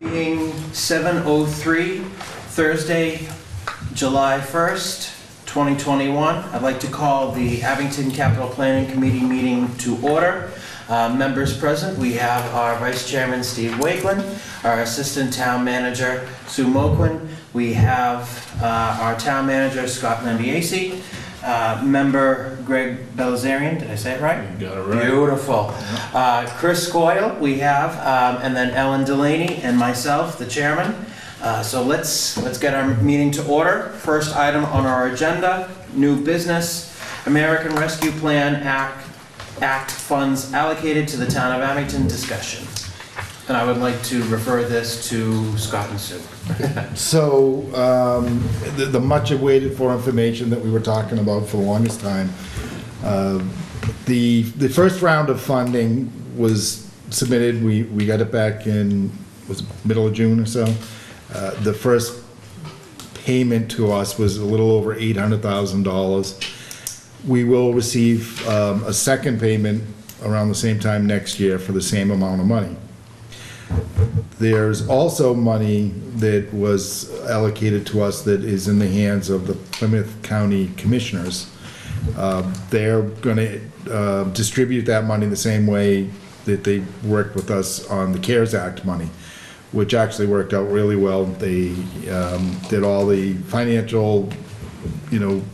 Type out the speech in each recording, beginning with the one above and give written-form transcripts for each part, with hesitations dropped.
Being 7:03, Thursday, July 1st, 2021. I'd like to call the Abington Capital Planning Committee meeting to order. Members present, we have our Vice Chairman, Steve Wakeland, our Assistant Town Manager, Sue Moquin. We have our Town Manager, Scott Lambiase, Member Greg Belazarian, did I say it right? You got it right. Beautiful. Chris Coyle, we have, and then Ellen Delaney and myself, the chairman. So let's get our meeting to order. First item on our agenda, new business, American Rescue Plan Act funds allocated to the town of Abington discussion. And I would like to refer this to Scott and Sue. So, the much awaited for information that we were talking about for the longest time, the first round of funding was submitted. We got it back in, was it middle of June or so. The first payment to us was a little over $800,000. We will receive a second payment around the same time next year for the same amount of money. There's also money that was allocated to us that is in the hands of the Plymouth County Commissioners. They're going to distribute that money the same way that they worked with us on the CARES Act money, which actually worked out really well. They did all the financial,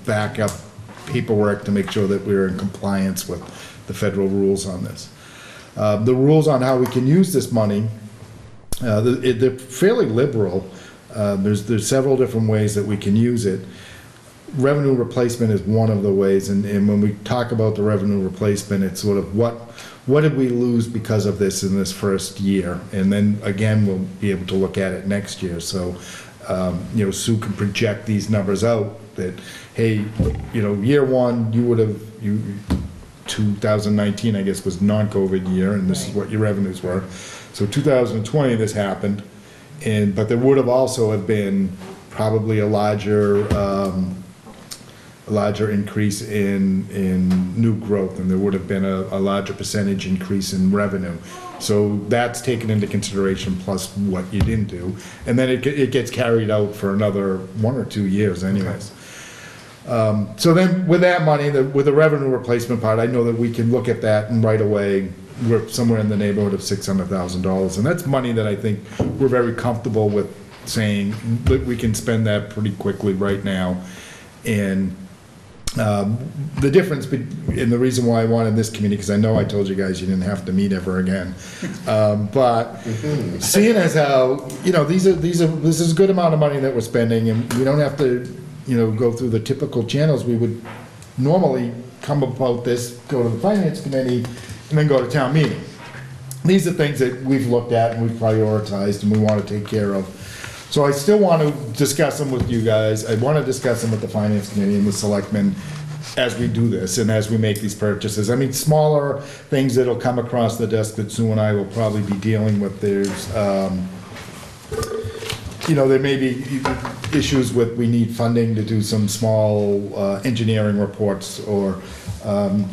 backup paperwork to make sure that we were in compliance with the federal rules on this. The rules on how we can use this money, they're fairly liberal. There's several different ways that we can use it. Revenue replacement is one of the ways, and when we talk about the revenue replacement, it's sort of what did we lose because of this in this first year, and then again we'll be able to look at it next year. So Sue can project these numbers out that, hey, year one you would have 2019 I guess was non-COVID year, and this is what your revenues were. So 2020 this happened, but there would have also have been probably a larger increase in new growth, and there would have been a larger percentage increase in revenue. So that's taken into consideration, plus what you didn't do, and then it gets carried out for another 1 or 2 years anyways. So then with that money, with the revenue replacement part, I know that we can look at that and right away we're somewhere in the neighborhood of $600,000, and that's money that I think we're very comfortable with saying that we can spend that pretty quickly right now. And the difference, and the reason why I wanted this committee, because I know I told you guys you didn't have to meet ever again, but seeing as how this is a good amount of money that we're spending, and we don't have to go through the typical channels we would normally come about this, go to the finance committee, and then go to town meeting. These are things that we've looked at and we've prioritized and we want to take care of. So I still want to discuss them with you guys. I want to discuss them with the finance committee and the selectmen as we do this and as we make these purchases. I mean, smaller things that'll come across the desk that Sue and I will probably be dealing with. There's, there may be issues with, we need funding to do some small engineering reports or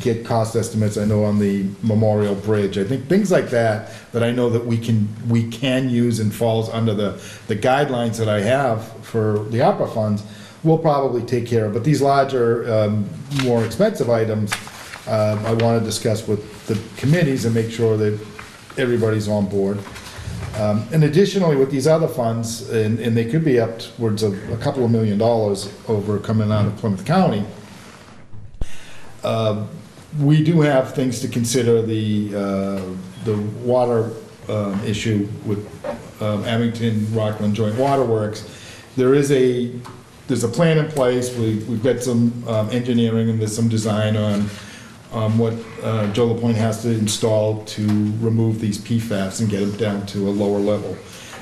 get cost estimates. I know on the Memorial Bridge, I think things like that I know that we can use and falls under the guidelines that I have for the ARPA funds, we'll probably take care of. But these larger, more expensive items, I want to discuss with the committees and make sure that everybody's on board. And additionally, with these other funds, and they could be upwards of a couple of $1 million over coming out of Plymouth County, we do have things to consider. The water issue with Abington Rockland Joint Waterworks. There's a plan in place. We've got some engineering and there's some design on what Joe LaPointe has to install to remove these PFAS and get them down to a lower level.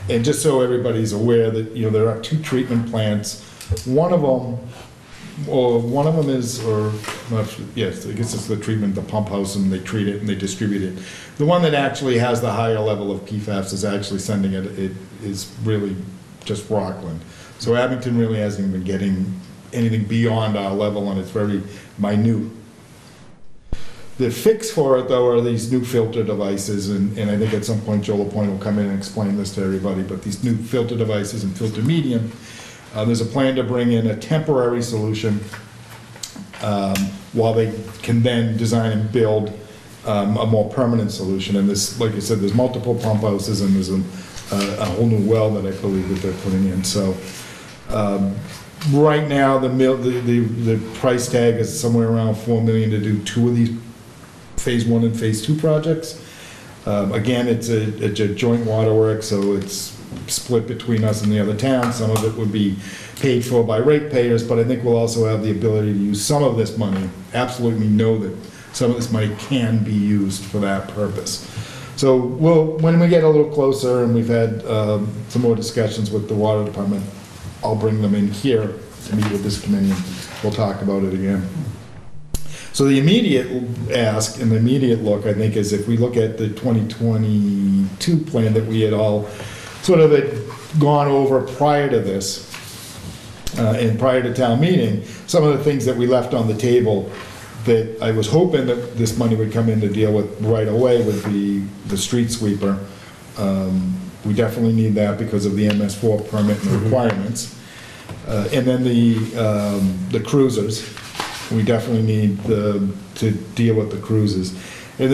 And just so everybody's aware that there are 2 treatment plants. One of them is, yes, I guess it's the treatment, the pump house, and they treat it and they distribute it. The one that actually has the higher level of PFAS is actually sending it is really just Rockland. So Abington really hasn't been getting anything beyond our level, and it's very minute. The fix for it, though, are these new filter devices, and I think at some point Joe LaPointe will come in and explain this to everybody, but these new filter devices and filter medium, there's a plan to bring in a temporary solution while they can then design and build a more permanent solution. And this, like I said, there's multiple pump houses, and there's a whole new well that I believe that they're putting in. So right now, the price tag is somewhere around $4 million to do 2 of these Phase 1 and Phase 2 projects. Again, it's a joint waterworks, so it's split between us and the other towns. Some of it would be paid for by ratepayers, but I think we'll also have the ability to use some of this money. Absolutely know that some of this money can be used for that purpose. So when we get a little closer and we've had some more discussions with the water department, I'll bring them in here to meet with this committee, and we'll talk about it again. So the immediate ask and the immediate look, I think, is if we look at the 2022 plan that we had all sort of had gone over prior to this, and prior to town meeting, some of the things that we left on the table that I was hoping that this money would come in to deal with right away would be the street sweeper. We definitely need that because of the MS4 permit and requirements. And then the cruisers. We definitely need to deal with the cruises. And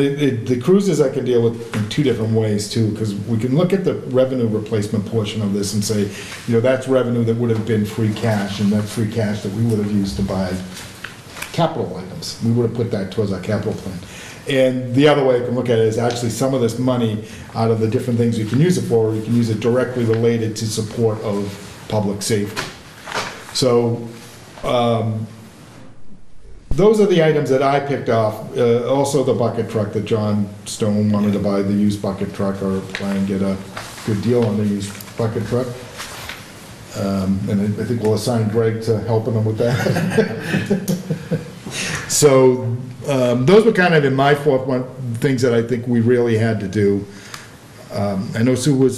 the cruises I can deal with in 2 different ways too, because we can look at the revenue replacement portion of this and say, that's revenue that would have been free cash, and that's free cash that we would have used to buy capital items. We would have put that towards our capital plan. And the other way I can look at it is actually some of this money out of the different things we can use it for, we can use it directly related to support of public safety. So, those are the items that I picked off. Also the bucket truck that John Stone wanted to buy, the used bucket truck, or try and get a good deal on the used bucket truck. And I think we'll assign Greg to helping him with that. So those were kind of in my forefront things that I think we really had to do. I know Sue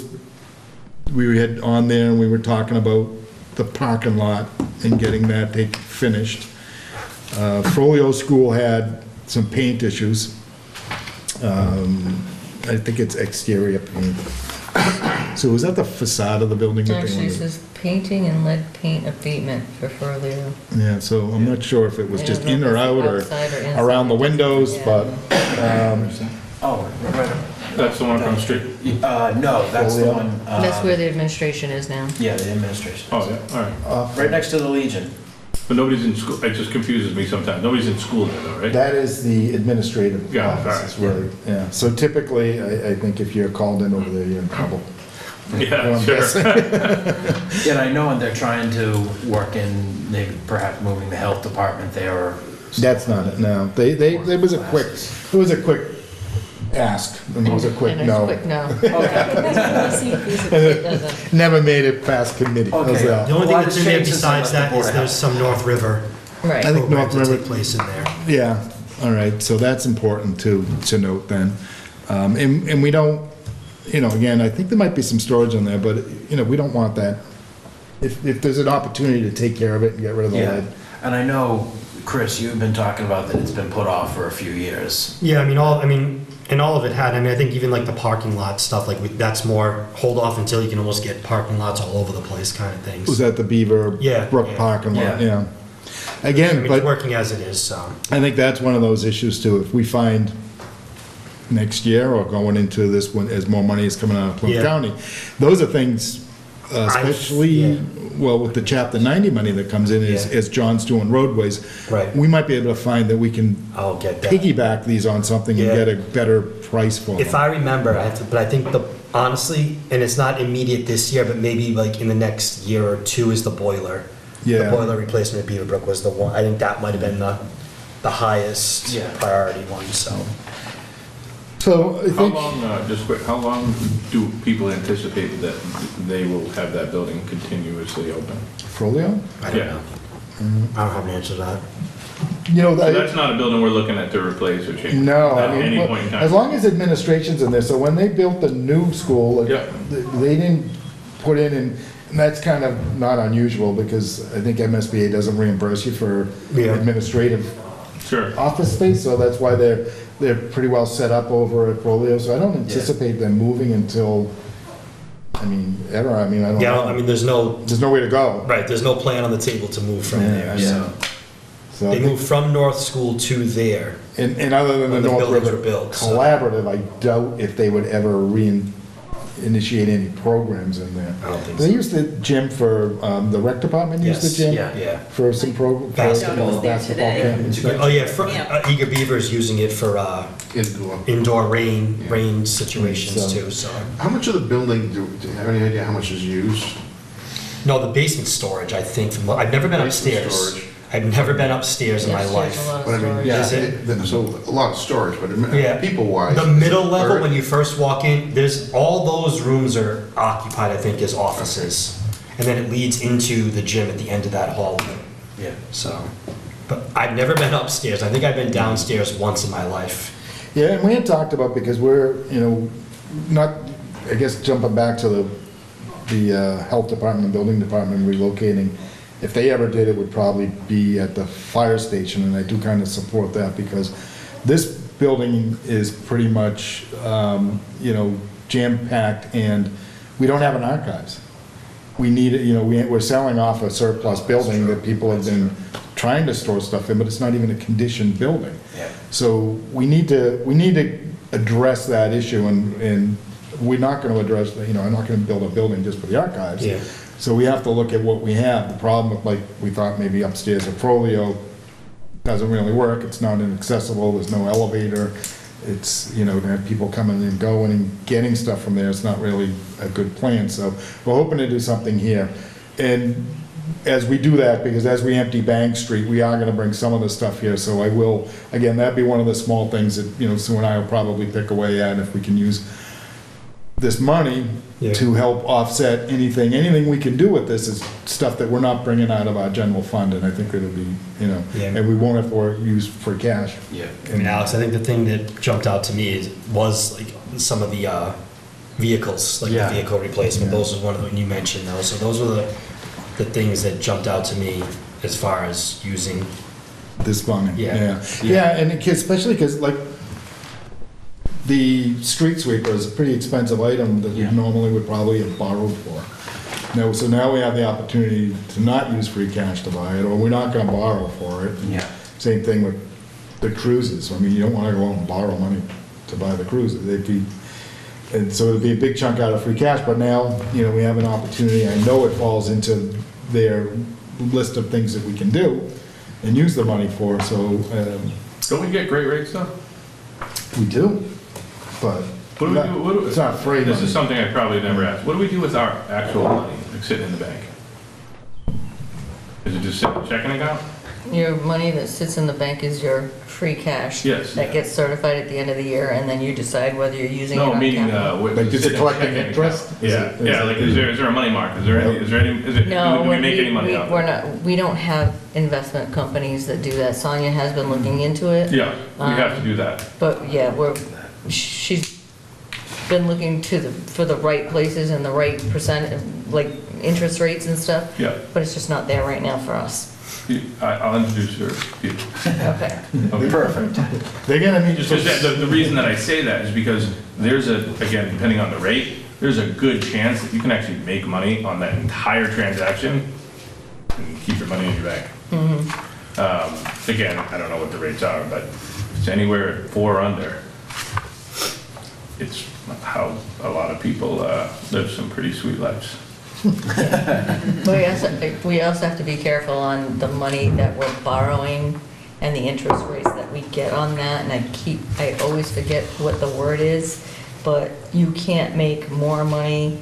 we had on there and we were talking about the parking lot and getting that finished. Frollo School had some paint issues. I think it's exterior paint. So was that the facade of the building? Actually, it says painting and lead paint abatement for Furley. Yeah, so I'm not sure if it was just in or out or Inside. around the windows, Yeah. but, right. That's the one from the street? No, that's the one. That's where the administration is now. Yeah, the administration. Oh, yeah, all right. Right next to the Legion. But nobody's in school, it just confuses me sometimes. Nobody's in school there though, right? that is the administrative Yeah, office, all right. really, yeah. So typically, I think if you're called in over there, you're in trouble. Yeah, sure. Yeah, and I know, and they're trying to work in, maybe perhaps moving the health department there, or... That's not it, no. It was a quick ask, and it was a quick And it's no. quick no. Okay. It doesn't. Never made it past committee. How's Okay. that? The only thing Well, that's it's in there changed since I besides left the that Board is of there's Health. some North River Right. I think North programs that River, take place in there. yeah, all right, so that's important to note then. And we don't, again, I think there might be some storage in there, but, we don't want that. If there's an opportunity to take care of it and get rid of the Yeah, lead. and I know, Chris, you've been talking about that it's been put off for a few years. Yeah, and all of it had, I think even like the parking lot stuff, that's more hold off until you can almost get parking lots all over the place kind of things. Was that the Beaver Yeah, Brook yeah. parking lot? Yeah. Yeah. I Again, mean, but it's working as it is, so. I think that's one of those issues too. If we find next year or going into this one, as more money is coming out of Plymouth Yeah. County, those are things, especially, yeah. well, with the Chapter 90 money that comes in, Yeah. as John's doing roadways, Right. we might be able to find that we can I'll get that. piggyback these on something and Yeah. get a better price for If them. I remember, but I think honestly, and it's not immediate this year, but maybe like in the next year or two is the boiler. The Yeah. boiler replacement at Beaverbrook was the one, I think that might have been the highest Yeah. priority one, so. So I How think, long, just quick, how long do people anticipate that they will have that building continuously open? Frollo? I don't Yeah. know. I don't have an answer to that. So that's not a building we're looking at to replace or change? No, At I mean, any well, point in time? as long as administration's in there, so when they built the new school, like, Yeah. they didn't put in, and that's kind of not unusual, because I think MSBA doesn't reimburse you for Yeah. administrative Sure. office space, so that's why they're they're pretty well set up over at Folio, so I don't anticipate them moving until, I mean, ever, I mean, I don't Yeah, know. I mean, there's no, There's nowhere to go. right, there's no plan on the table to move from Yeah, there, I so. know. So I They think- moved from North School to there. And other than the When the North buildings River were built, so. Collaborative, I doubt if they would ever initiate any programs in there. I don't think They so. use the gym for, the rec department use the Yes, gym? yeah. For some programs. Basketball. Basketball camp and stuff. Oh, yeah, Eager Beaver's using it for Indoor. indoor rain situations So- too, so. How much of the building, do you have any idea how much is used? No, the basement storage, I think, I've never been Basement upstairs. storage. I've never been upstairs in my Yes, there's life. a lot of But I mean, storage. Yeah. Is it? So a lot of storage, but Yeah. people-wise. The middle level, when you first walk in, all those rooms are occupied, I think, as offices. And then it leads into the gym at the end of that hallway. Yeah. So, but I've never been upstairs. I think I've been downstairs once in my life. Yeah, and we had talked about, because we're, not, I guess jumping back to the health department and building department relocating, if they ever did, it would probably be at the fire station, and I do kind of support that, because this building is pretty much, jam-packed, and we don't have an archives. We need, we're selling off a surplus building that people have been trying to store stuff in, but it's not even a conditioned building. Yeah. So we need to address that issue, and we're not gonna address, I'm not gonna build a building just for the archives. Yeah. So we have to look at what we have. The problem with, like, we thought maybe upstairs at Folio doesn't really work. It's not inaccessible, there's no elevator. It's, to have people coming and going and getting stuff from there, it's not really a good plan. So we're hoping to do something here. And as we do that, because as we empty Bank Street, we are gonna bring some of the stuff here. So I will, again, that'd be one of the small things that, Sue and I will probably pick away at, if we can use this money Yeah. to help offset anything we can do with this is stuff that we're not bringing out of our general fund, and I think it'll be, Yeah. and we won't have to use for cash. Yeah. I mean, Alex, I think the thing that jumped out to me was like some of the vehicles, like Yeah. the vehicle replacement. Yeah. Those was one of the, when you mentioned those. So those were the things that jumped out to me as far as using. This money. Yeah. Yeah, and especially because, like, the street sweeper is a pretty expensive item that we Yeah. normally would probably have borrowed for. So now we have the opportunity to not use free cash to buy it, or we're not gonna borrow for it. Yeah. Same thing with the cruises. I mean, you don't wanna go out and borrow money to buy the cruises. And so it'd be a big chunk out of free cash, but now, we have an opportunity. I know it falls into their list of things that we can do and use the money for, so, Don't we get great rates though? we do, but What do we do? What do, it's not free This money. is something I probably never asked. What do we do with our actual money, like sitting in the bank? Is it just sitting in a checking account? Your money that sits in the bank is your free cash. Yes. That gets certified at the end of the year, and then you decide whether you're using it No, on meaning, capital. what Like, does is it sit in a collecting checking interest? account? Is Yeah, it- yeah, like, is there a money mark? Is there any, No, do we make any money out of we're it? not, we don't have investment companies that do that. Sonia has been looking into it. Yeah, we have to do that. But yeah, she's been looking for the right places and the right percent, like interest rates and stuff, Yeah, but it's just not there right now for us. I'll introduce her. to you. Okay. Okay. Perfect. They're gonna need Just to. 'cause the reason that I say that is because there's again, depending on the rate, there's a good chance that you can actually make money on that entire transaction and keep your money in your bank. Again, I don't know what the rates are, but if it's anywhere at 4 or under, it's how a lot of people live some pretty sweet lives. We also have to be careful on the money that we're borrowing and the interest rates that we get on that, and I always forget what the word is, but you can't make more money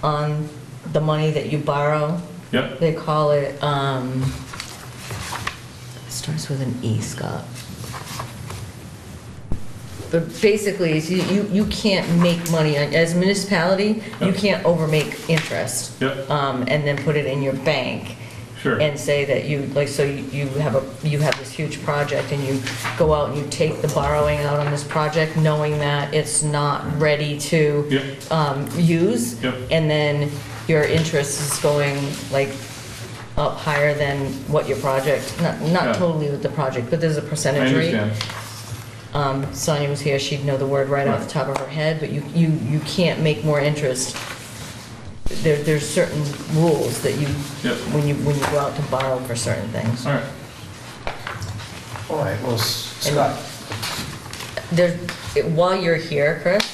on the money that you borrow. Yep, They call it, starts with an E, Scott. But basically, it's you can't make money, as a municipality, you Yep. can't overmake interest. Yep. And then put it in your bank sure. and say that you have this huge project and you go out and you take the borrowing out on this project knowing that it's not ready to Yep, use. Yep. And then your interest is going like up higher than what your project, not Yeah. totally with the project, but there's a I percentage rate. understand. Sonia was here, she'd know the word right off the top of her head, but you can't make more interest. There's certain rules that you, Yep. when you go out to borrow for certain things. All right. All right, well, Scott, There, while you're here, Chris,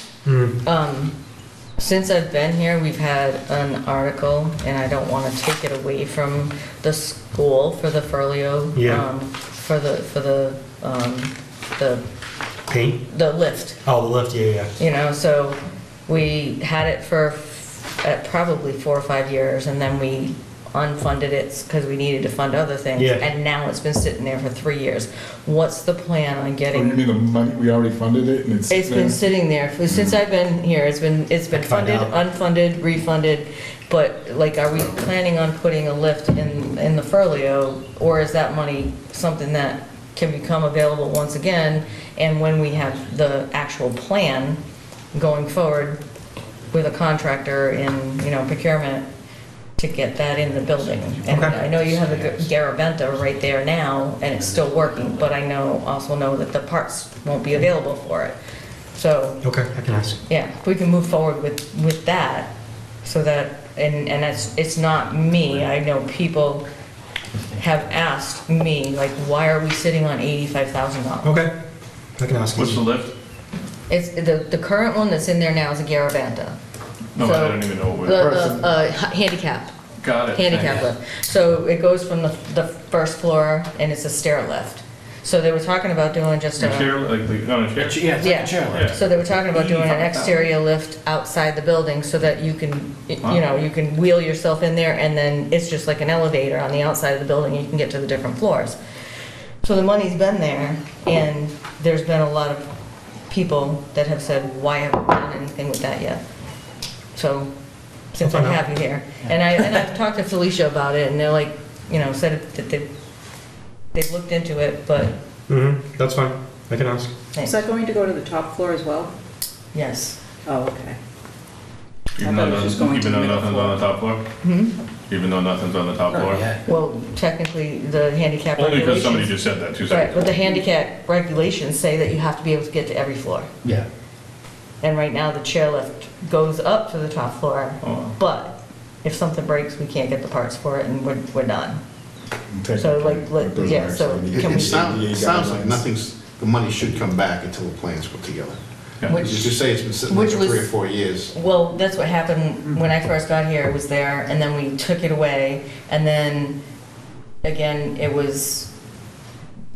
since I've been here, we've had an article, and I don't want to take it away from the school for the furlough. Yeah. For the Paint? the lift. Oh, the lift, yeah. You know, so we had it for probably 4 or 5 years, and then we unfunded it because we needed to fund other things. Yeah. And now it's been sitting there for 3 years. What's the plan on Oh, you getting? mean the money, we already funded it and it's. It's been sitting there since I've been here. It's been Find funded, out. unfunded, refunded. But like, are we planning on putting a lift in the furlough, or is that money something that can become available once again? And when we have the actual plan going forward with a contractor in, procurement to get that in the building. And Okay. I know you have a Garaventa right there now, and it's still working, but I also know that the parts won't be available for it. So, Okay, I can ask. yeah, if we can move forward with that, so that, and it's not me, I know people have asked me, like, why are we sitting on $85,000? Okay, I can ask. What's the lift? It's, the current one that's in there now is a Garaventa. No, So, I don't even know what. The handicap. Got it. Handicap lift. So it goes from the first floor, and it's a stair lift. So they were talking about doing just A chair, a, like on a chair? yeah, it's like Yeah. a chair Yeah. lift. so they were talking about doing an exterior lift outside the building so that you can, you can wheel yourself in there, and then it's just like an elevator on the outside of the building, and you can get to the different floors. So the money's been there, and there's been a lot of people that have said, why haven't we done anything with that yet? So, since I have you here, and I've talked to Felicia about it, and they're like, said that they've looked into it, but, That's fine, I can ask. Is that going to go to the top floor as well? yes. Oh, okay. Even I thought though it was just going to the middle nothing's on the top floor? Hmm? Even though nothing's on the top floor? Not yet. Well, technically, the handicap Only because somebody regulations. just said that 2 Right, seconds but the ago. handicap regulations say that you have to be able to get to every floor. Yeah. And right now, the chairlift goes up to the top floor, Oh. but if something breaks, we can't get the parts for it, and we're done. So, Technically, like, it doesn't yeah, so actually It meet can we- it sounds like guidelines. the money should come back until the plan's put together. Yeah. Which- You just say it's been sitting there Which for 3 or was- 4 years. Well, that's what happened when I first got here, it was there, and then we took it away, and then, again, it was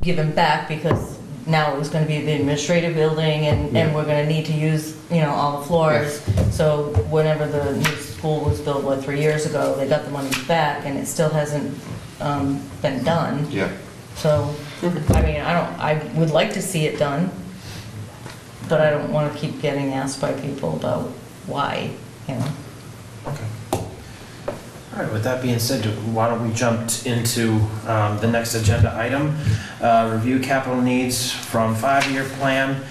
given back because now it was gonna be the administrative building, and we're gonna need to use, all the floors. So whenever the new school was built, 3 years ago, they got the money back, and it still hasn't been done. Yeah. So, I mean, I would like to see it done, but I don't want to keep getting asked by people about why, All right, with that being said, why don't we jump into the next agenda item? Review capital needs from 5-year plan,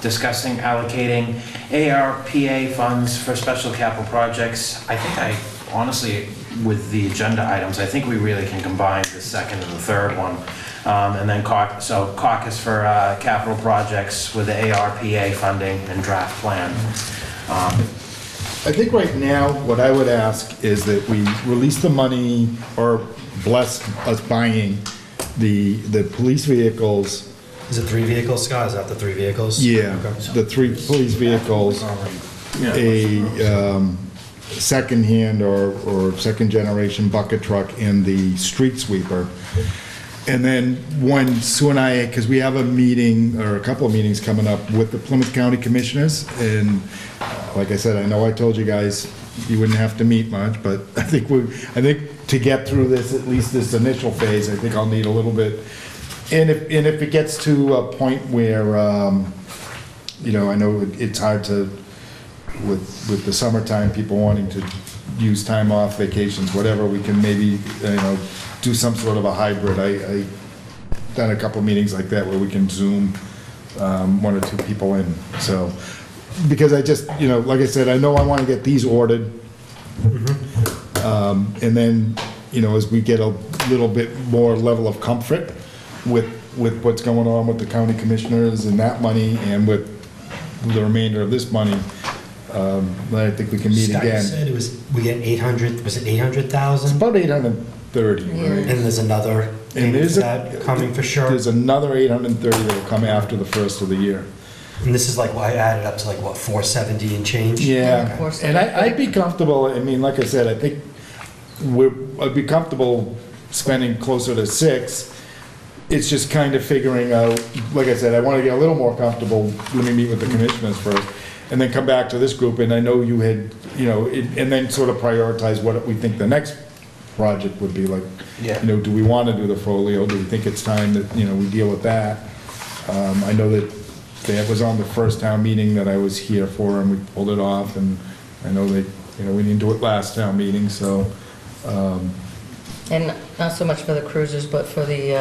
discussing allocating ARPA funds for special capital projects. I think honestly, with the agenda items, I think we really can combine the second and the third one. And then caucus for capital projects with the ARPA funding and draft plan. I think right now, what I would ask is that we release the money or bless us buying the police vehicles. Is it 3 vehicles, Scott? Is that the 3 vehicles? Yeah, Okay. the 3 police vehicles, Yeah. a second-hand or second-generation bucket truck, and the street sweeper. And then when Sue and I, because we have a meeting, or a couple of meetings coming up with the Plymouth County Commissioners, and like I said, I know I told you guys you wouldn't have to meet much, but I think to get through this, at least this initial phase, I think I'll need a little bit. And if it gets to a point where, I know it's hard to, with the summertime, people wanting to use time off, vacations, whatever, we can maybe, do some sort of a hybrid. I done a couple meetings like that where we can Zoom 1 or 2 people in, so. Because I just, like I said, I know I want to get these ordered. And then, as we get a little bit more level of comfort with with what's going on with the county commissioners and that money, and with the remainder of this money, I think we can meet Scott again. said it was, we get 800, was it 800,000? It's about 830, Yeah. right? And there's another And payment there's for a- that coming for sure. There's another 830 that will come after the first of the year. And this is like, well, I added up to like, what, 470 and change? Yeah, Of course. and I'd be comfortable, I mean, like I said, I think I'd be comfortable spending closer to 6. It's just kind of figuring out, like I said, I want to get a little more comfortable, let me meet with the commissioners first, and then come back to this group, and I know you had, and then sort of prioritize what we think the next project would be, like, Yeah. do we want to do the folio, do we think it's time that, we deal with that? I know that it was on the first town meeting that I was here for, and we pulled it off, and I know that, we didn't do it last town meeting, so, And not so much for the cruisers, but for the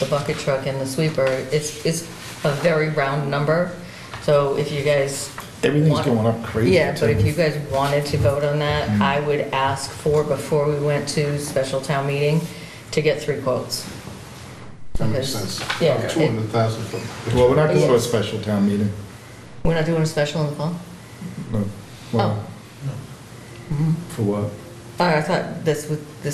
bucket truck and the sweeper, it's a very round number. So if you guys. everything's want- going up crazy. Yeah, but if too. you guys wanted to vote on that, I would ask for, before we went to special town meeting, to get 3 quotes. That makes Because- sense. yeah, 200,000 for. Well, we're not going to a special town meeting. We're not doing a special in the fall? No. Well, for what? Oh, I thought this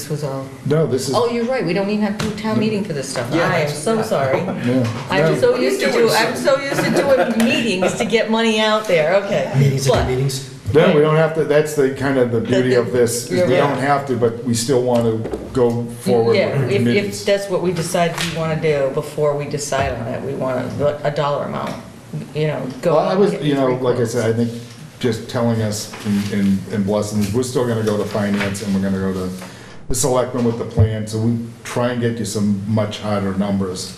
was all, No, this is, oh, you're right, we don't even have to do a town meeting for this stuff. Yeah, I am that's- so sorry. yeah. I'm No. so used to doing meetings to get money out there, okay. Meetings But- and meetings? No, we don't have to, that's the kind of the beauty of this, is we Yeah. don't have to, but we still want to go forward Yeah, with the if committees. that's what we decide we want to do, before we decide on it, we want a dollar amount, go. Well, I was, and get 3 like I quotes. said, I think just telling us and blessing us, we're still going to go to finance, and we're going to go to the selectmen with the plan, so we try and get you some much harder numbers,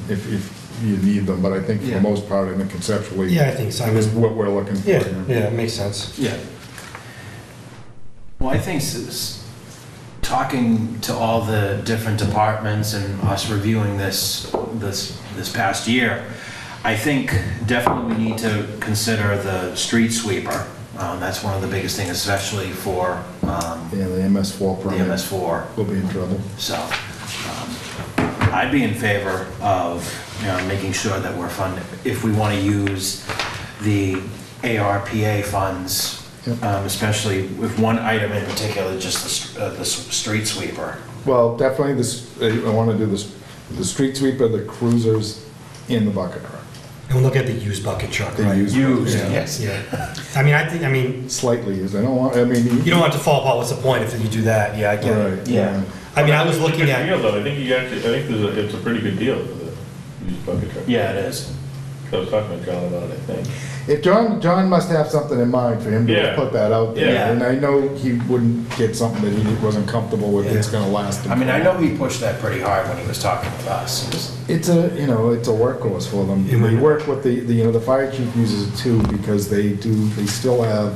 if you need them, but I think for Yeah. the most part, I think conceptually, Yeah, I think so. I is mean, what we're looking for. yeah, here. yeah, it makes sense. Yeah. Well, I think talking to all the different departments and us reviewing this past year, I think definitely we need to consider the street sweeper. That's one of the biggest things, especially for Yeah, the MS4 the permit MS4. will be in trouble. So I'd be in favor of, making sure that we're funded, if we want to use the ARPA funds, Yep. especially with one item in particular, just the street sweeper. Well, definitely this, I want to do this, the street sweeper, the cruisers, in the bucket truck. And we'll look at the used bucket truck, The right? used Used, Yeah. yes. Yeah. I mean, Slightly used, I don't want, I mean. you don't want it to fall apart, what's the point if you do that? Yeah, I get it. Right, Yeah. I mean, I was looking It's a at, good deal, though. I think it's a pretty good deal for the used bucket truck. Yeah, it is. I was talking to John about it, I think. If John must have something in mind for him to Yeah. put that out there, Yeah. and I know he wouldn't get something that he wasn't comfortable with, that's gonna last him. I mean, I know he pushed that pretty hard when he was talking with us. It's a, it's a workose for them. Yeah, They man. work with the fire chief uses it too, because they still have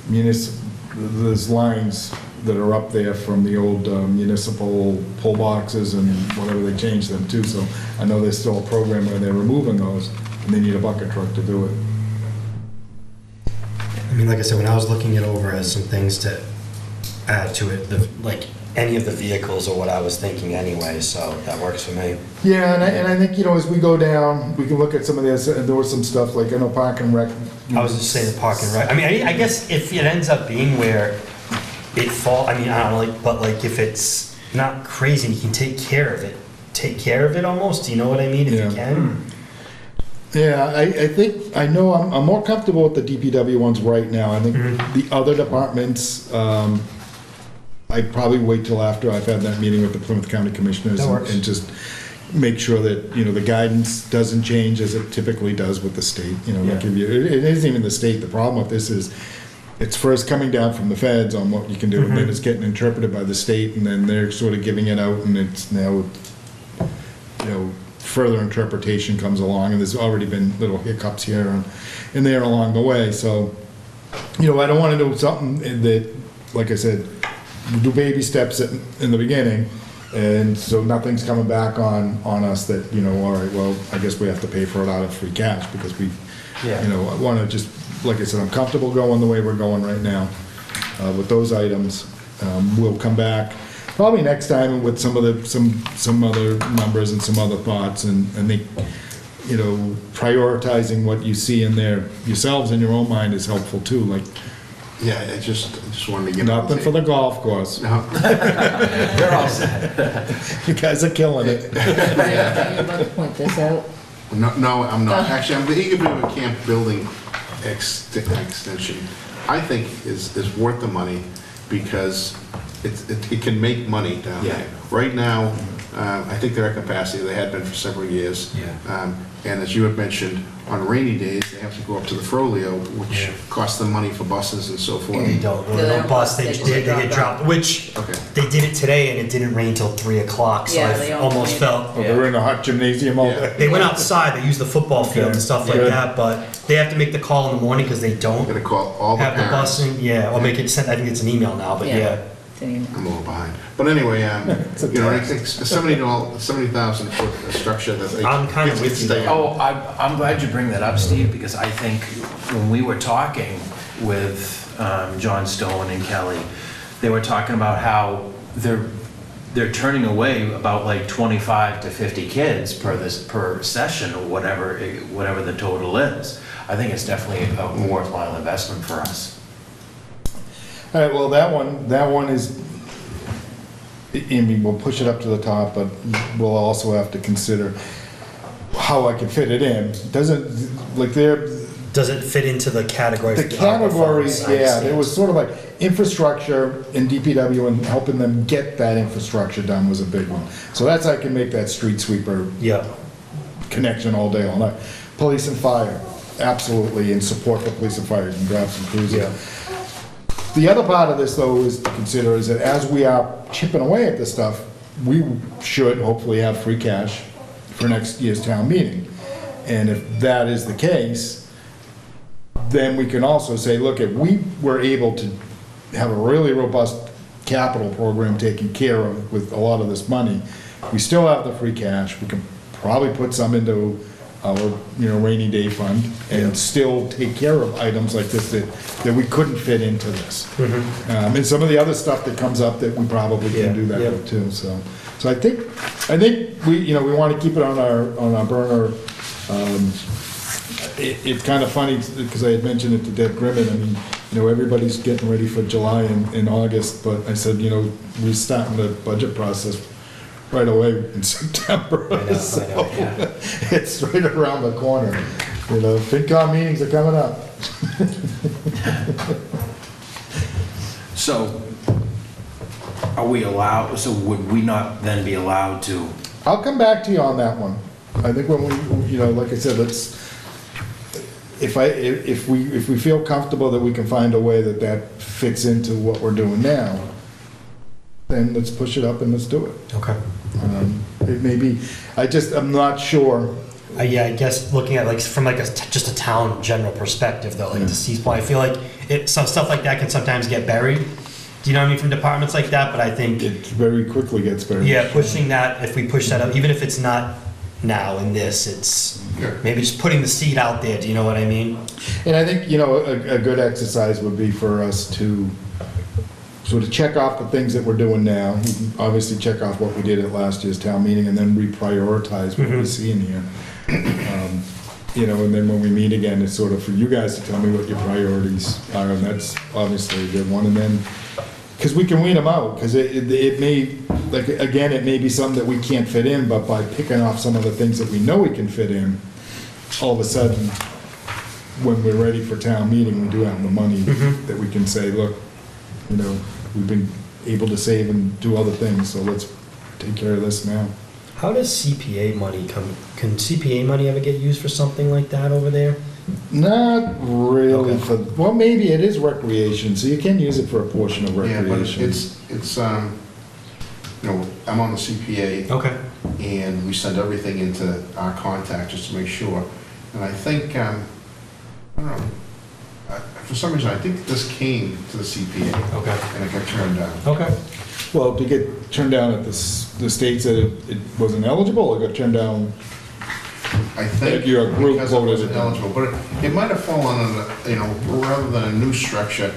there's lines that are up there from the old municipal pull boxes and whatever, they changed them too, so I know there's still a program where they're removing those, and they need a bucket truck to do it. I mean, like I said, when I was looking it over as some things to add to it, like any of the vehicles or what I was thinking anyway, so that works for me. Yeah, and I think, as we go down, we can look at some of this, and there was some stuff, like, I know Park and Rec. I was just saying the parking, right? I mean, I guess if it ends up being where it I mean, I don't know, but like if it's not crazy, you can take care of it almost, do you know what I mean, if Yeah. you can? Yeah, I think, I know I'm more comfortable with the DPW ones right now. I think the other departments, I'd probably wait till after I've had that meeting with the Plymouth County Commissioners That works. and just make sure that, the guidance doesn't change as it typically does with the state, Yeah. like it isn't even the state. The problem with this is, it's first coming down from the feds on what you can do, and then it's getting interpreted by the state, and then they're sort of giving it out, and it's now, further interpretation comes along, and there's already been little hiccups here and there along the way, so, I don't want to do something that, like I said, do baby steps in the beginning, and so nothing's coming back on us that, all right, well, I guess we have to pay for it out of free cash, because we, Yeah. I want to just, like I said, I'm comfortable going the way we're going right now with those items. We'll come back. probably next time with some other numbers and some other thoughts, and think, you know, prioritizing what you see in there yourselves in your own mind is helpful too, like, Yeah, I just wanted to get. nothing for the golf course. No, You're all set. You guys are killing it. Are you about to point this out? no, I'm not. Actually, I'm the Eagle Beaver Camp building extension, I think is worth the money because it can make money down Yeah. there. Right now, I think they're at capacity, they had been for several years. Yeah. And as you have mentioned, on rainy days, they have to go up to the Frollo, which Yeah. costs them money for buses and so forth. They don't, No, they they don't don't bus, bus, they they just they drop get dropped, which, Okay. they did it today and it didn't rain till 3 o'clock, so Yeah, I they almost only- felt, Oh, they're in a hot gymnasium all day. they went outside, they used the football field and stuff like Good. that, but they have to make the call in the morning because they I'm don't gonna call all the have the parents. busing, yeah, or make it sent, I think it's an email now, but yeah. Same. I'm a little behind. But anyway, you know, I think $70,000 for a structure that they. I'm kinda kids with can you stay there. on. Oh, I'm glad you bring that up, Steve, because I think when we were talking with John Stone and Kelly, they were talking about how they're turning away about like 25 to 50 kids per session or whatever the total is. I think it's definitely a worthwhile investment for us. All right, well, that one is, I mean, we'll push it up to the top, but we'll also have to consider how I can fit it in. Doesn't, like, Does it fit into the category? the for ARPA categories, funds? I yeah, understand. there was sort of like infrastructure in DPW and helping them get that infrastructure done was a big one. So that's, I can make that street sweeper Yeah, connection all day, all night. Police and fire, absolutely, in support for police and fire, you can grab some cruisers. yeah. The other part of this, though, is to consider is that as we are chipping away at this stuff, we should hopefully have free cash for next year's town meeting. And if that is the case, then we can also say, look, if we were able to have a really robust capital program taken care of with a lot of this money, we still have the free cash, we can probably put some into our, you know, rainy day fund and still take care of items like this that we couldn't fit into this. And some of the other stuff that comes up that we probably can do that Yeah, with too, so. So I think we, you know, we want to keep it on our burner. It's kind of funny, because I had mentioned it to Deb Grimmin, I mean, you know, everybody's getting ready for July and August, but I said, you know, we're starting the budget process right away in September. I know, So, yeah. it's right around the corner, you know, FinCom meetings are coming up. So would we not then be allowed to? I'll come back to you on that one. I think when we, you know, like I said, if we feel comfortable that we can find a way that fits into what we're doing now, then let's push it up and let's do it. Okay. It may be, I'm not sure. Yeah, I guess looking at like from like just a town general perspective though, like to see, I feel like some stuff like that can sometimes get buried. Do you know what I mean, from departments like that? But I think It very quickly gets buried. yeah, pushing that, if we push that up, even if it's not now in this, it's Yeah. maybe just putting the seed out there. Do you know what I mean? And I think, you know, a good exercise would be for us to sort of check off the things that we're doing now. We can obviously check off what we did at last year's town meeting and then reprioritize what we see in here. You know, and then when we meet again, it's sort of for you guys to tell me what your priorities are, and that's obviously a good one. And then, because we can weed them out, because it may, like, again, it may be something that we can't fit in, but by picking off some of the things that we know we can fit in, all of a sudden, when we're ready for town meeting, we do have the money that we can say, look, you know, we've been able to save and do other things, so let's take care of this now. How does CPA money come? Can CPA money ever get used for something like that over there? Not really Okay. for, well, maybe it is recreation, so you can use it for a portion of Yeah, but recreation. it's, you know, I'm on the CPA, Okay. and we send everything into our contact just to make sure. And I think, I don't know, for some reason, I think this came to the CPA, Okay. and it got turned down. Okay. Well, to get turned down at the states that it wasn't eligible, or got turned down, I think Your group because it voted wasn't it down. eligible, but it might have fallen under, you know, rather than a new structure,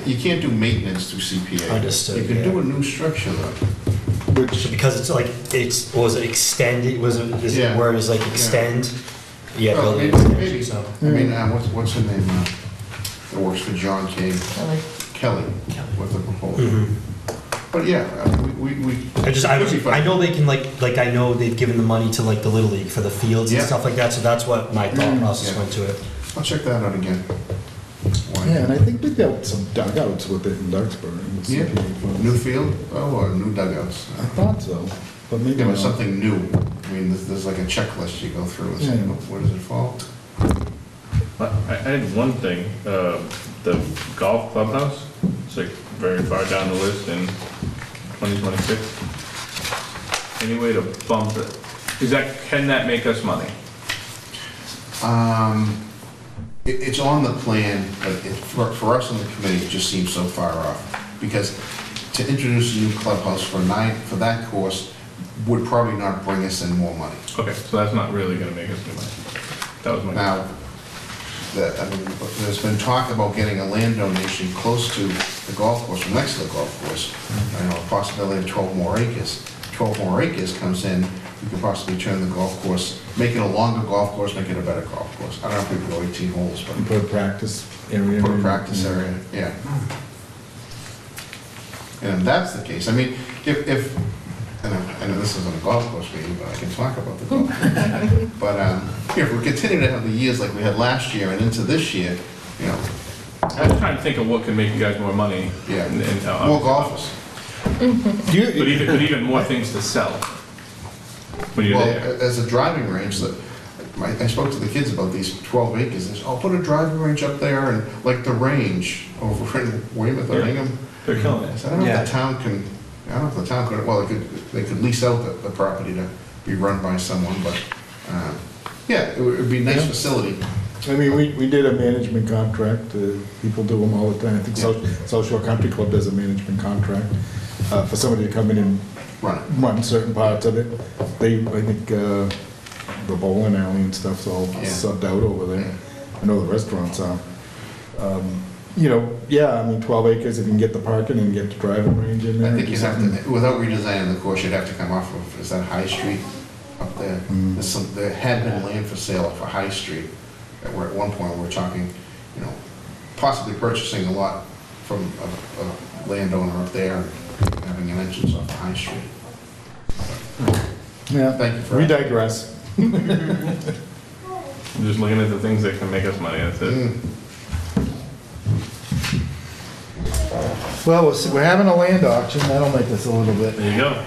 You can't do maintenance through CPA. Understood, You can yeah. do a new structure though. Which, Because it's like, was it extended, is Yeah. it where it was like extend? Yeah, Well, building maybe, extension, so. I mean, what's her name, that works for John K. Kelly, with the proposal. Mhm. But yeah, we. I know they can I know they've given the money to like the Little League for the fields and Yeah. stuff like that, so that's what my thought process Yeah. went to it. I'll check that out again. Why? yeah, and I think they built some dugouts with it in Duxbury. with Yeah. CPA funds. New field, or new dugouts? I thought so, but maybe Yeah, but not. something new. I mean, there's like a checklist you go through and say, Yeah. where does it fall? I had one thing, the golf clubhouse, it's like very far down the list in 2026. Any way to bump it? Can that make us money? It's on the plan, but for us on the committee, it just seems so far off. Because to introduce a new clubhouse for that course would probably not bring us in more money. Okay, so that's not really gonna make us any money. That was my. Now, there's been talk about getting a land donation close to the golf course, or next to the golf course. I know a possibility of 12 more acres. 12 more acres comes in, you could possibly turn the golf course, make it a longer golf course, make it a better golf course. I don't know if we could go 18 holes, but Put a practice area. put a in. practice area, yeah. And if that's the case, I mean, if I know this isn't a golf course meeting, but I can talk about the golf course. But if we continue to have the years like we had last year and into this year, you know, I was trying to think of what can make you guys more money. yeah, And, more golfers. But even more things to sell when you're Well, there. as a driving range, I spoke to the kids about these 12 acres. They said, "Oh, put a driving range up there," and like the range over in Weymouth or Yeah. Hingham. They're killing I it. said, I don't know Yeah. if the town can, I don't know if the town could, well, they could lease out the property to be run by someone, but, yeah, it would be a nice Yeah. facility. I mean, we did a management contract, people do them all the time. I think South Shore Country Club does a management contract for somebody to come in and Run it. run certain parts of it. I think, the bowling alley and stuff's all Yeah. subbed out over there. I know the restaurants are. You know, yeah, I mean, 12 acres, if you can get the parking and get the driving range in there. I think you'd have to, without redesigning the course, you'd have to come off of, is that High Street up there? There had been land for sale for High Street, that were at one point, we were talking, you know, possibly purchasing a lot from a landowner up there, and having an entrance off of High Street. Yeah, Thank you for we that. digress. I'm just looking at the things that can make us money, that's it. Mm. Well, we're having a land auction, that'll make us a little bit, There you go.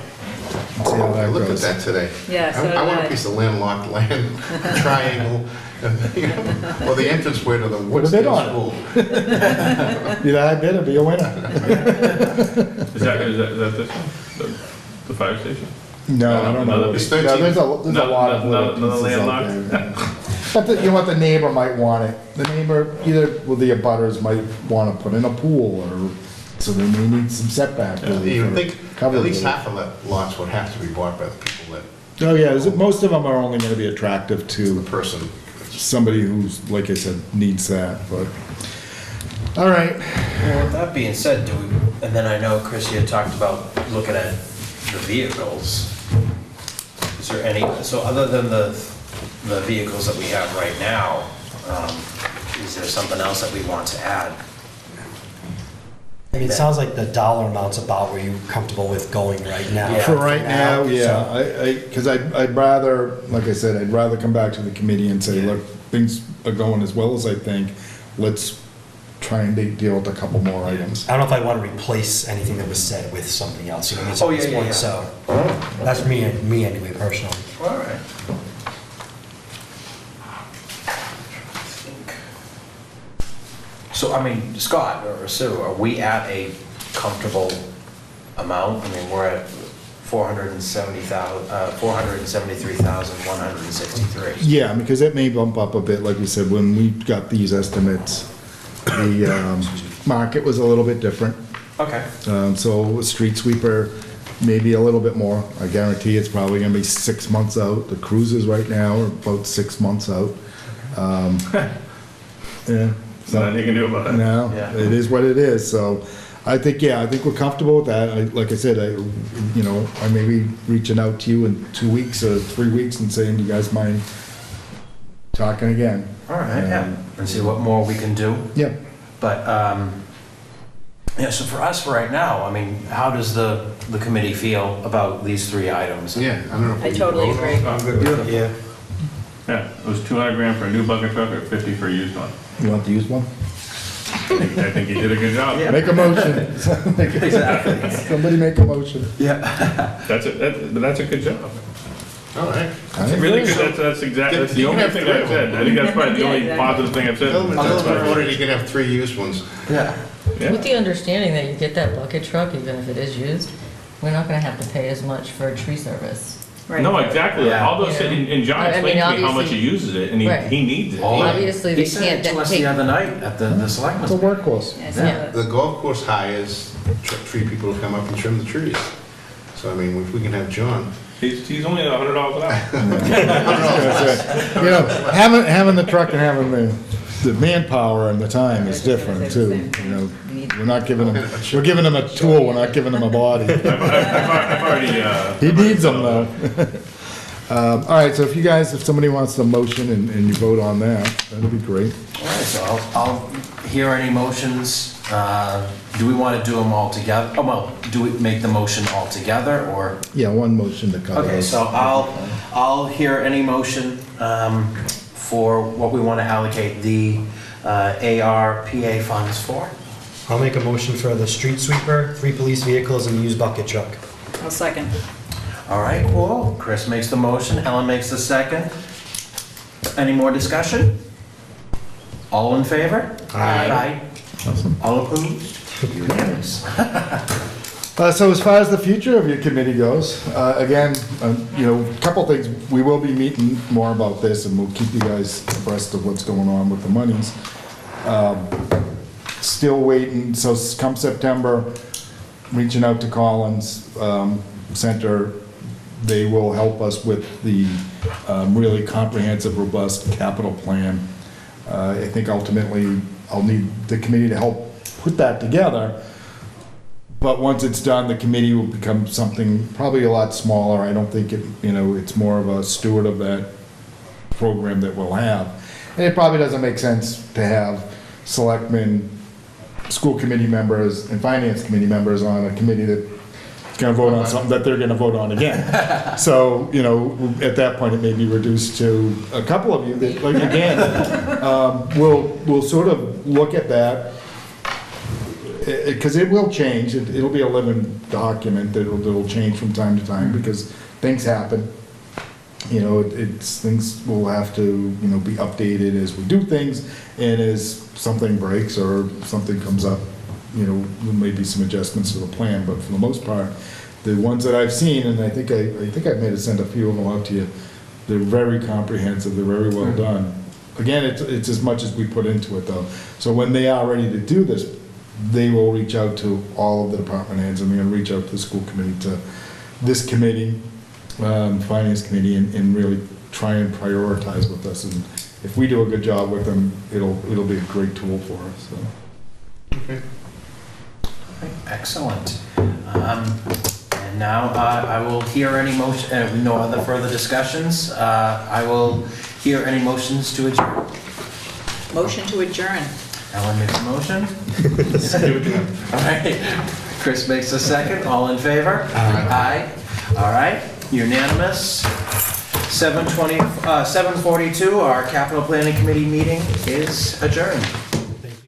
see how I that looked at goes. that today. Yeah, so did I want a I. piece of landlocked land, triangle, or the entranceway to the bid on Woodsdale it. School. Be the high bidder, be a winner. Is that this one? The fire station? No, I don't know. Another- It's Yeah, 13. there's a lot of little Another pieces out landlocked? there. But you know what, the neighbor might want it. The neighbor, either, well, the abutters might want to put in a pool, or, so they may need some setback relief. You or would think cover at least relief. half of the lots would have to be bought by the people that, Oh, yeah, most of them are only going to be attractive the to person. somebody who's, like I said, needs that, but, all right. Well, with that being said, and then I know Chris, you had talked about looking at the vehicles. Is there any, so other than the vehicles that we have right now, is there something else that we want to add? I mean, it sounds like the dollar amount's about where you're comfortable with going right now. Yeah. For right now, So- yeah, because I'd rather, like I said, I'd rather come back to the committee and say, Yeah. look, things are going as well as I think, let's try and deal with a couple more items. I don't know if I want to replace anything that was said with something else, you know what I mean? Oh, yeah, yeah, yeah. So, that's me anyway, personally. All right. So, I mean, Scott or Sue, are we at a comfortable amount? I mean, we're at 473,163. Yeah, because it may bump up a bit, like we said, when we got these estimates, the market was a little bit different. Okay. So a street sweeper, maybe a little bit more. I guarantee it's probably gonna be 6 months out. The cruises right now are about 6 months out. Yeah, nothing you can do about it. No, Yeah. it is what it is, so I think we're comfortable with that. Like I said, I may be reaching out to you in 2 weeks or 3 weeks and saying, do you guys mind talking again? All right, yeah, and see what more we can do. Yeah. But, yeah, so for us right now, I mean, how does the committee feel about these 3 items? Yeah, I don't know. if I we totally vote on it. agree. I'm good with it, yeah. Yeah, it was 200 grand for a new bucket truck or 50 for a used one. You want to use one? I think you did a good job. Yeah. Make a motion. Exactly. Somebody make a motion. Yeah. But that's a good job. All right. Really good, that's exactly, that's the You can only have thing 3 I've of them. said. I think that's probably the Yeah, only exactly. positive thing I've said. Tell them That's if you fine. voted, you can have 3 used ones. Yeah. Yeah. With the understanding that you get that bucket truck, even if it is used, we're not gonna have to pay as much for tree service. Right. No, exactly. Yeah. All those, Yeah. and John I mean, explained to me how much obviously- he uses it, and Right. he needs it. Oh, yeah. Obviously, He they said can't it to us take- the other night at the It's a selectmen's. workhorse. Yeah, so Yeah. The golf course hires tree people to come up and trim the trees. So, I mean, if we can have John. He's only $100 an hour. You know, having the truck and having the manpower and the time is different too, you know. We're not giving them, we're giving them a tool, we're not giving them a body. I've already, He needs them though. All right, so if somebody wants the motion and you vote on that, that'd be great. All right, so I'll hear any motions. Do we want to do them all together? Oh, well, do we make the motion all together, or? Yeah, one motion to cover. Okay, so I'll hear any motion for what we want to allocate the ARPA funds for. I'll make a motion for the street sweeper, 3 police vehicles, and used bucket truck. I'll second. All right, cool. Chris makes the motion, Helen makes the second. Any more discussion? All in favor? Aye. Awesome. All opposed? Unanimous. So as far as the future of your committee goes, again, you know, a couple things, we will be meeting more about this and we'll keep you guys abreast of what's going on with the monies. Still waiting, so come September, reaching out to Collins Center, they will help us with the really comprehensive, robust capital plan. I think ultimately I'll need the committee to help put that together. But once it's done, the committee will become something probably a lot smaller. I don't think it's more of a steward of that program that we'll have. And it probably doesn't make sense to have selectmen, school committee members, and finance committee members on a committee that's gonna vote on something that they're gonna vote on again. So, at that point, it may be reduced to a couple of you that, like, again, we'll sort of look at that. Because it will change, it'll be a living document that'll change from time to time, because things happen. Things will have to, be updated as we do things, and as something breaks or something comes up, there may be some adjustments to the plan, but for the most part, the ones that I've seen, and I think I may have sent a few of them out to you, they're very comprehensive, they're very well done. Again, it's as much as we put into it though. So when they are ready to do this, they will reach out to all of the department heads, and they're gonna reach out to the school committee, to this committee, finance committee, and really try and prioritize with us. And if we do a good job with them, it'll be a great tool for us, so. Okay. Excellent. And now I will hear any motion, no other further discussions. I will hear any motions to adjourn. Motion to adjourn. Ellen makes a motion. All right. Chris makes a second. All in favor? Aye. All right. Unanimous. 7:42, our capital planning committee meeting is adjourned.